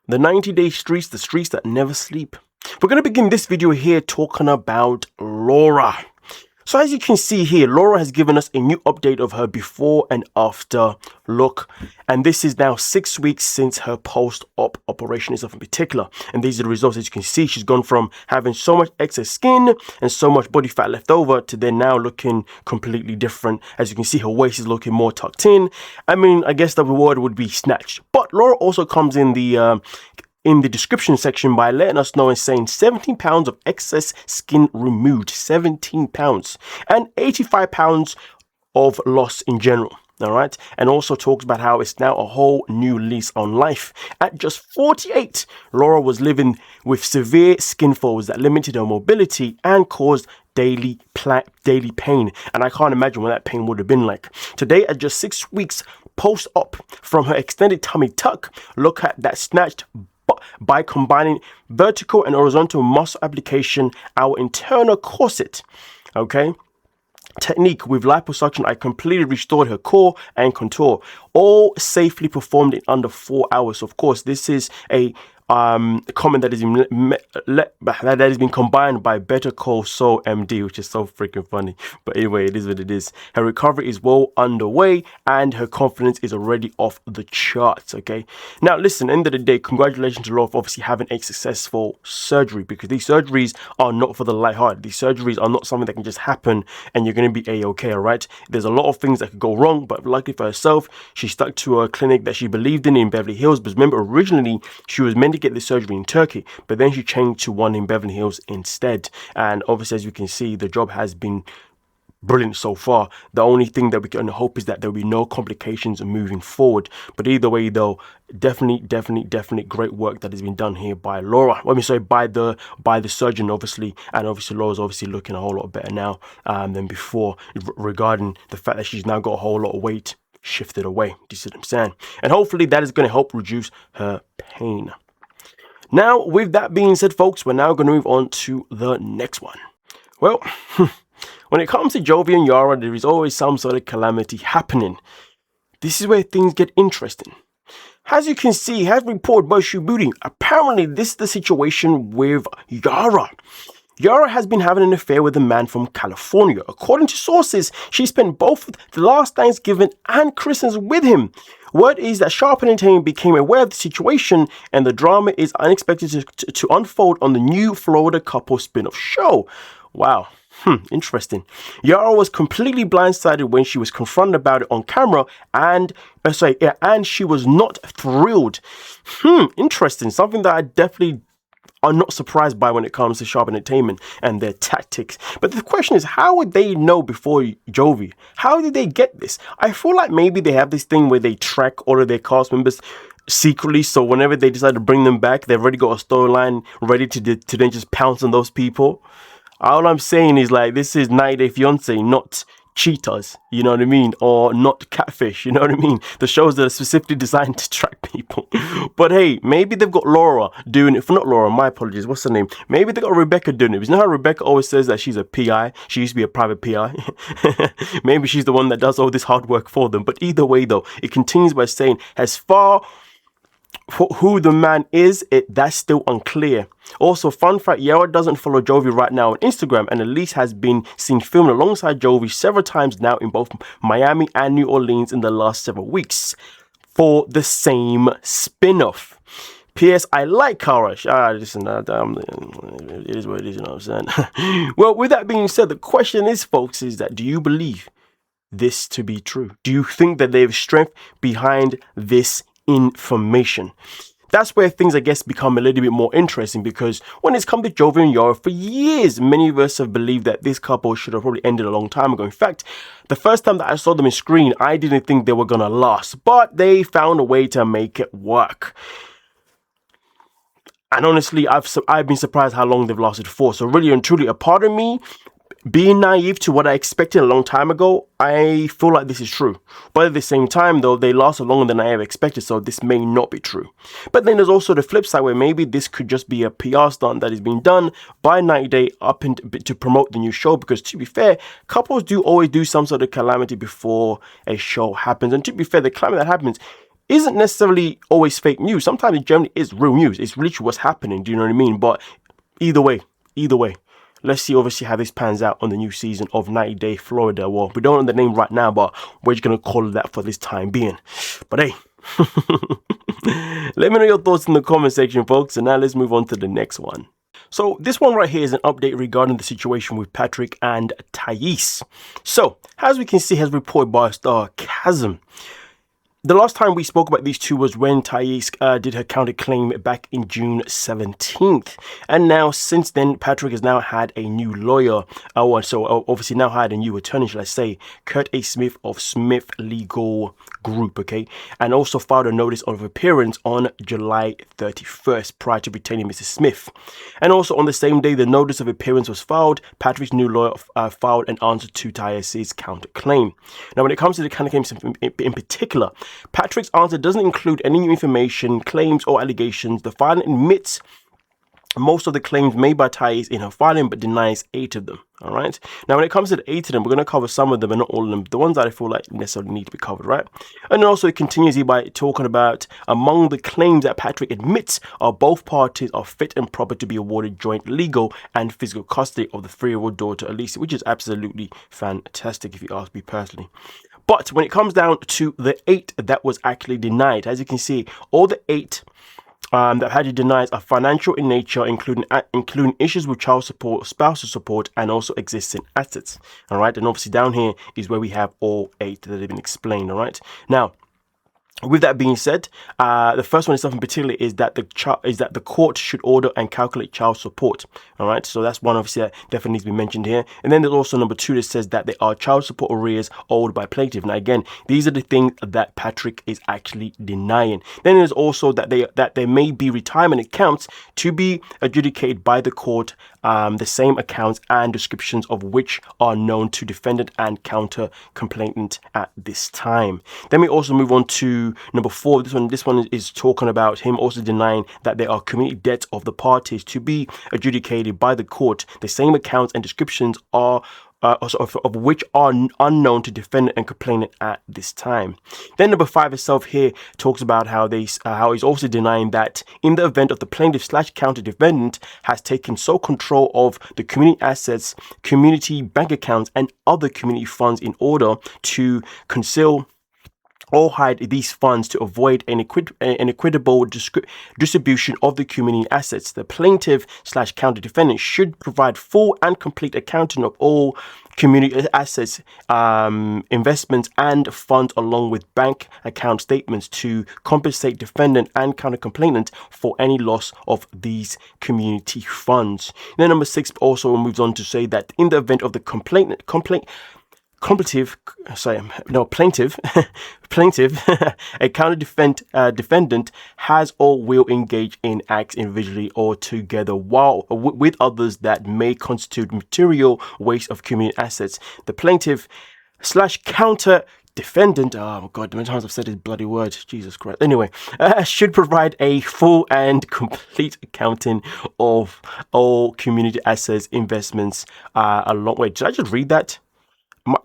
The 90-day streets, the streets that never sleep. We're going to begin this video here talking about Laura. So as you can see here, Laura has given us a new update of her before and after look. And this is now 6 weeks since her post-op operation itself in particular. And these are the results. As you can see, she's gone from having so much excess skin and so much body fat left over to then now looking completely different. As you can see, her waist is looking more tucked in. I mean, I guess the reward would be snatched. But Laura also comes in the description section by letting us know and saying 17 pounds of excess skin removed, 17 pounds, and 85 pounds of loss in general. All right. And also talks about how it's now a whole new lease on life. At just 48, Laura was living with severe skin folds that limited her mobility and caused daily pain. And I can't imagine what that pain would have been like. Today, at just 6 weeks post-op from her extended tummy tuck, look at that snatched by combining vertical and horizontal muscle application, our internal corset, okay, technique with liposuction, I completely restored her core and contour, all safely performed in under 4 hours. Of course, this is a comment that has been combined by Better Call Saul MD, which is so freaking funny. But anyway, it is what it is. Her recovery is well underway and her confidence is already off the charts. Okay, now listen, end of the day, congratulations to Laura for obviously having a successful surgery, because these surgeries are not for the lighthearted. These surgeries are not something that can just happen and you're going to be a-okay. All right, there's a lot of things that could go wrong, but luckily for herself, she stuck to a clinic that she believed in Beverly Hills. But remember, originally she was meant to get the surgery in Turkey, but then she changed to one in Beverly Hills instead. And obviously, as you can see, the job has been brilliant so far. The only thing that we can hope is that there will be no complications moving forward. But either way, though, definitely great work that has been done here by Laura. Let me say by the surgeon, obviously, and obviously Laura's obviously looking a whole lot better now than before, regarding the fact that she's now got a whole lot of weight shifted away. Do you see what I'm saying? And hopefully that is going to help reduce her pain. Now, with that being said, folks, we're now going to move on to the next one. Well, when it comes to Jovi and Yara, there is always some sort of calamity happening. This is where things get interesting. As you can see, has reported by Shubuti, apparently this is the situation with Yara. Yara has been having an affair with a man from California. According to sources, she spent both the last Thanksgiving and Christmas with him. Word is that Sharp Entertainment became aware of the situation and the drama is unexpected to unfold on the new Florida couple spin-off show. Wow. Interesting. Yara was completely blindsided when she was confronted about it on camera and she was not thrilled. Interesting. Something that I definitely are not surprised by when it comes to Sharp Entertainment and their tactics. But the question is, how would they know before Jovi? How did they get this? I feel like maybe they have this thing where they track all of their cast members secretly, so whenever they decide to bring them back, they've already got a storyline ready to then just pounce on those people. All I'm saying is, like, this is 90 Day Fiance, not cheetahs, you know what I mean, or not catfish, you know what I mean, the shows that are specifically designed to track people. But hey, maybe they've got Laura doing it, not Laura, my apologies, what's her name, maybe they got Rebecca doing it, because you know how Rebecca always says that she's a PI, she used to be a private PI, maybe she's the one that does all this hard work for them. But either way though, it continues by saying, as far who the man is, that's still unclear. Also, fun fact, Yara doesn't follow Jovi right now on Instagram, and Elise has been seen filming alongside Jovi several times now in both Miami and New Orleans in the last several weeks for the same spin-off. P.S. I like Kara. Listen, it is what it is, you know what I'm saying? Well, with that being said, the question is, folks, is that do you believe this to be true? Do you think that they have strength behind this information? That's where things, I guess, become a little bit more interesting, because when it's come to Jovi and Yara, for years, many of us have believed that this couple should have probably ended a long time ago. In fact, the first time that I saw them on screen, I didn't think they were going to last, but they found a way to make it work. And honestly, I've been surprised how long they've lasted for. So really and truly, a part of me, being naive to what I expected a long time ago, I feel like this is true. But at the same time, though, they lasted longer than I ever expected, so this may not be true. But then there's also the flip side, where maybe this could just be a PR stunt that is being done by 90 Day up to promote the new show. Because to be fair, couples do always do some sort of calamity before a show happens. And to be fair, the calamity that happens, isn't necessarily always fake news. Sometimes it generally is real news. It's literally what's happening. Do you know what I mean? But either way, let's see obviously how this pans out on the new season of 90 Day Florida. Well, we don't know the name right now, but we're just going to call it that for this time being. But hey, let me know your thoughts in the comment section, folks. And now let's move on to the next one. So this one right here is an update regarding the situation with Patrick and Thais. So as we can see, as reported by Star Chasm, the last time we spoke about these two was when Thais did her counterclaim back in June 17th. And now, since then, Patrick has now had a new lawyer. So obviously now had a new attorney, shall I say, Kurt A. Smith of Smith Legal Group, okay? And also filed a notice of appearance on July 31st prior to retaining Mrs. Smith. And also on the same day the notice of appearance was filed, Patrick's new lawyer filed an answer to Thais' counterclaim. Now, when it comes to the counterclaims in particular, Patrick's answer doesn't include any new information, claims, or allegations. The filing admits most of the claims made by Thais in her filing, but denies 8 of them. All right. Now, when it comes to the 8 of them, we're going to cover some of them and not all of them. The ones that I feel like necessarily need to be covered, right? And then also it continues here by talking about among the claims that Patrick admits are both parties are fit and proper to be awarded joint legal and physical custody of the 3-year-old daughter, Alicia, which is absolutely fantastic if you ask me personally. But when it comes down to the 8 that was actually denied, as you can see, all the 8 that had to denied are financial in nature, including issues with child support, spousal support, and also existing assets. All right, and obviously down here is where we have all 8 that have been explained. All right, now, with that being said, the first one itself in particular is that the court should order and calculate child support. All right, so that's one obviously that definitely needs to be mentioned here. And then there's also number 2 that says that there are child support arrears owed by plaintiff. Now again, these are the things that Patrick is actually denying. Then there's also that there may be retirement accounts to be adjudicated by the court. The same accounts and descriptions of which are known to defendant and counter complainant at this time. Then we also move on to number 4. This one is talking about him also denying that there are community debts of the parties to be adjudicated by the court. The same accounts and descriptions are of which are unknown to defendant and complainant at this time. Then number 5 itself here talks about how he's also denying that in the event of the plaintiff / counter defendant has taken sole control of the community assets, community bank accounts, and other community funds in order to conceal or hide these funds to avoid an equitable distribution of the community assets, the plaintiff / counter defendant should provide full and complete accounting of all community assets, investments, and funds, along with bank account statements to compensate defendant and counter complainant for any loss of these community funds. Then number 6 also moves on to say that in the event of the plaintiff, a counter defendant has or will engage in acts individually or together with others that may constitute material waste of community assets. The plaintiff / counter defendant, oh god, how many times I've said this bloody word, Jesus Christ. Anyway, should provide a full and complete accounting of all community assets, investments, wait, did I just read that?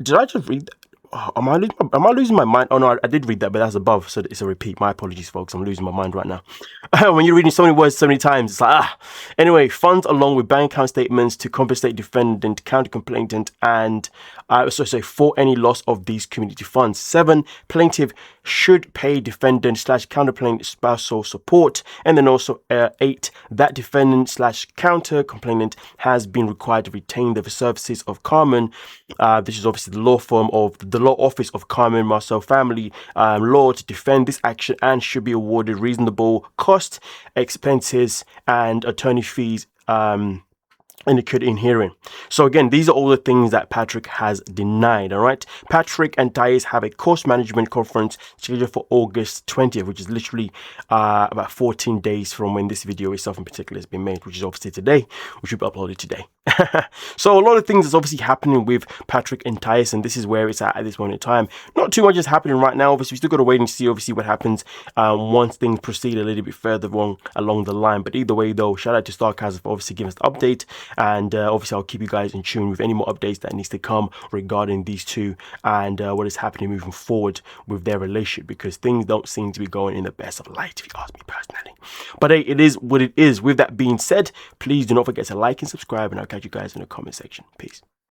Did I just read that? Oh, am I losing my mind? Oh no, I did read that, but that's above, so it's a repeat. My apologies, folks. I'm losing my mind right now. When you're reading so many words so many times, it's like Anyway, funds along with bank account statements to compensate defendant, counter complainant, and for any loss of these community funds. 7, plaintiff should pay defendant / counter complainant spousal support. And then also 8, that defendant / counter complainant has been required to retain the services of Carmen. This is obviously the law firm of the law office of Carmen Marcel Family Law to defend this action, and should be awarded reasonable cost, expenses, and attorney fees indicated in hearing. So again, these are all the things that Patrick has denied. All right, Patrick and Thais have a course management conference scheduled for August 20th, which is literally about 14 days from when this video itself in particular has been made, which is obviously today, which will be uploaded today. So a lot of things is obviously happening with Patrick and Thais, and this is where it's at this moment in time. Not too much is happening right now. Obviously, we still got to wait and see obviously what happens once things proceed a little bit further along the line. But either way though, shout out to Starcast for obviously giving us the update. And obviously I'll keep you guys in tune with any more updates that needs to come regarding these two and what is happening moving forward with their relationship, because things don't seem to be going in the best of light, if you ask me personally. But hey, it is what it is. With that being said, please do not forget to like and subscribe, and I'll catch you guys in the comment section. Peace.